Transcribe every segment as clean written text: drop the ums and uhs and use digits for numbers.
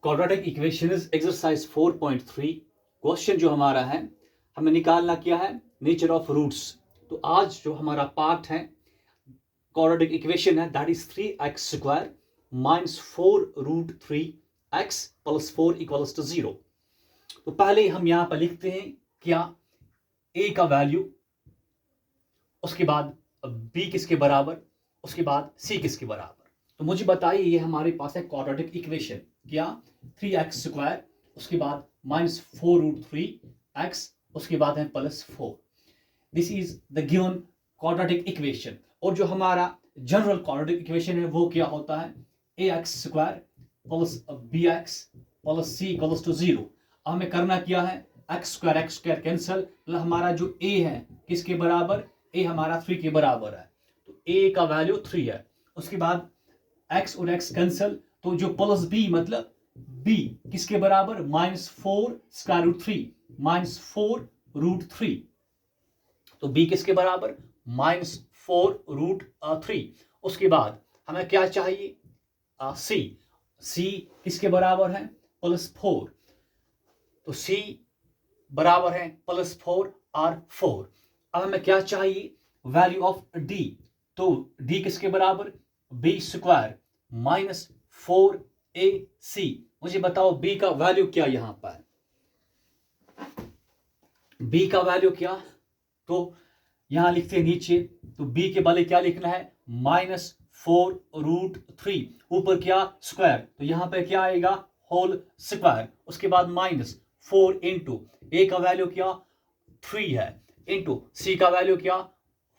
Quadratic equations exercise 4.3 question जो हमारा है हमें निकालना क्या है, नेचर ऑफ रूट्स। तो आज जो हमारा पार्ट है क्वाड्रेटिक इक्वेशन है that is 3x² minus 4√3x plus 4 equals to 0। तो पहले हम यहां पर लिखते हैं क्या a का वैल्यू, उसके बाद b किसके बराबर, उसके बाद c किसके बराबर। तो मुझे बताइए ये हमारे पास है क्वाड्रेटिक इक्वेशन क्या 3x², उसके बाद माइनस 4√3x, उसके बाद है plus 4। This is the given quadratic equation. और जो हमारा जनरल क्वाड्रेटिक इक्वेशन है वो क्या होता है, ax² plus bx plus c equals to 0। अब हमें करना क्या है, x² कैंसिल, मतलब हमारा जो a है किसके बराबर, a हमारा 3 के बराबर है, तो a का वैल्यू 3 है। उसके बाद x और x कैंसिल, तो जो प्लस b मतलब b किसके बराबर, -4√3 -4√3, तो b किसके बराबर, -4√3। उसके बाद हमें क्या चाहिए, c किसके बराबर है, +4, तो c बराबर है +4 और 4। अब हमें क्या चाहिए, वैल्यू ऑफ d, तो d किसके बराबर, b² माइनस 4ac। मुझे बताओ b का वैल्यू क्या, यहां पर b का वैल्यू क्या, तो यहां लिखते हैं नीचे, तो b के वाले क्या लिखना है, -4√3, ऊपर क्या स्क्वायर, तो यहां पे क्या आएगा होल स्क्वायर, उसके बाद -4 इंटू a का वैल्यू क्या 3 है, इंटू c का वैल्यू क्या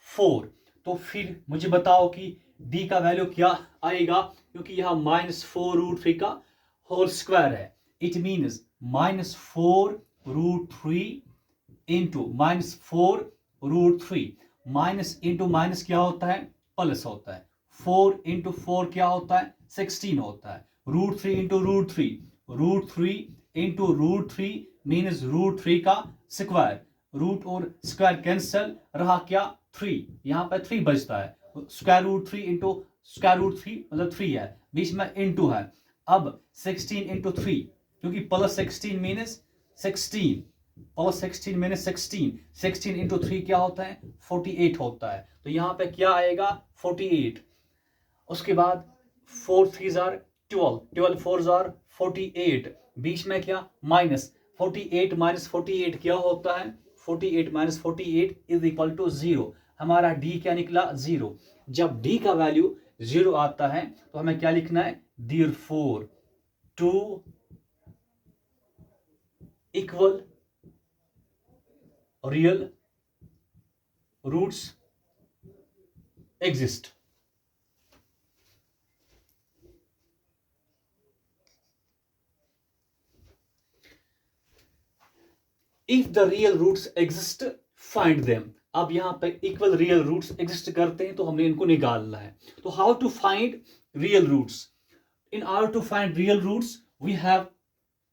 4। तो फिर मुझे बताओ कि d का वैल्यू क्या आएगा, क्योंकि यहां -4√3 का होल स्क्वायर है, it means -4√3 into -4√3, minus into minus क्या होता है, प्लस होता है, 4 इंटू 4 क्या होता है 16 होता है, √3 इंटू √3, √3 इंटू √3 मीन्स √3 का स्क्वायर, रूट और स्क्वायर कैंसिल, रहा क्या 3, यहां पर 3 बचता है, √3 इंटू √3 मतलब 3 है, बीच में इंटू है। अब 16 इंटू 3, क्योंकि +16 मीन्स 16, +16 मीन्स 16 इंटू 3 क्या होता है 48 होता है, तो यहां पे क्या आएगा 48। उसके बाद 4 3 12, 12 4 48, बीच में क्या माइनस 48 माइनस 48 क्या होता है, 48 माइनस 48 इज इक्वल टू 0। हमारा d क्या निकला 0। जब d का वैल्यू 0 आता है तो हमें क्या लिखना है, therefore 2 equal real roots exist। If the real roots exist, find them। अब यहां पे इक्वल रियल रूट्स एग्जिस्ट करते हैं तो हमें इनको निकालना है। तो how to find real roots, in order to find real roots we have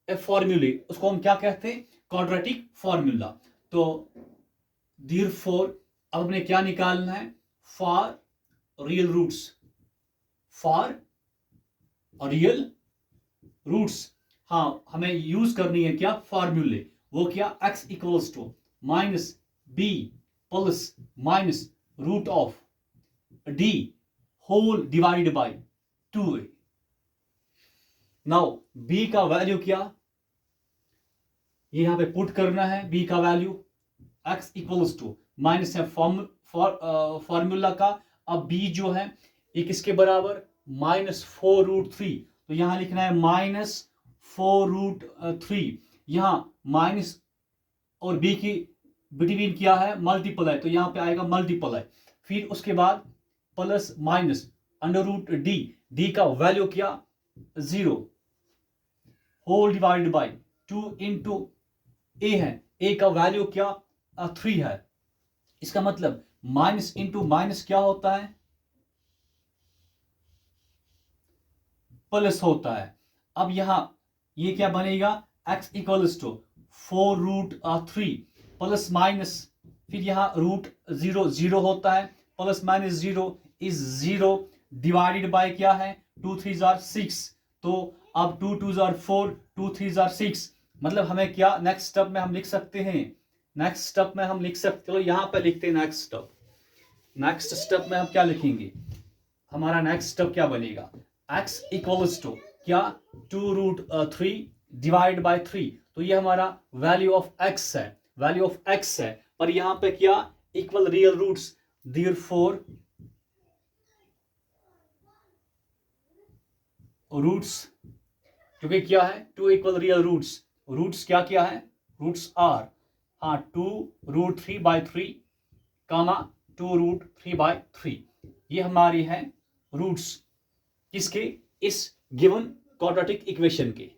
a formula, उसको हम क्या कहते हैं, क्वाड्रेटिक फॉर्मूला। तो therefore अब हमने क्या निकालना है, for real roots, for real roots, हाँ हमें यूज करनी है क्या फॉर्मूले, वो क्या x equals to -b plus minus root of d whole divided by 2a। Now b का वैल्यू क्या, ये यहां पे पुट करना है, b का value x equals to minus है फॉर्मूला का। अब b जो है ये किसके बराबर, -4√3, तो यहां लिखना है -4√3, यहां माइनस और b की बिटवीन क्या है मल्टीप्लाई, तो यहां पे आएगा मल्टीप्लाई, फिर उसके बाद प्लस माइनस √d, d का वैल्यू क्या 0 whole divided by 2 into a है, a का वैल्यू क्या 3 है, इसका मतलब माइनस इंटू माइनस क्या होता है प्लस होता है। अब यहां ये क्या बनेगा, x equals to 4√3 plus minus, फिर यहां √0 होता है, plus minus 0 is 0 divided by क्या है 2 3 6, तो अब 2 2s are 4, 2 3s are 6, मतलब हमें क्या नेक्स्ट स्टेप में हम लिख सकते हैं, नेक्स्ट स्टेप में हम लिख सकते, चलो यहाँ पे लिखते हैं नेक्स्ट स्टेप। नेक्स्ट स्टेप में हम क्या लिखेंगे, हमारा नेक्स्ट स्टेप क्या बनेगा, x इक्वल्स टू क्या 2√3 डिवाइड बाय 3, तो ये हमारा वैल्यू ऑफ x है, वैल्यू ऑफ x है, पर यहाँ पे क्या equal real roots, therefore roots क्योंकि क्या है 2 इक्वल रियल रूट्स, रूट्स क्या क्या है, रूट्स आर 2√3/3 कामा 2√3/3, ये हमारी है रूट्स किसके, इस गिवन क्वाड्रेटिक इक्वेशन के।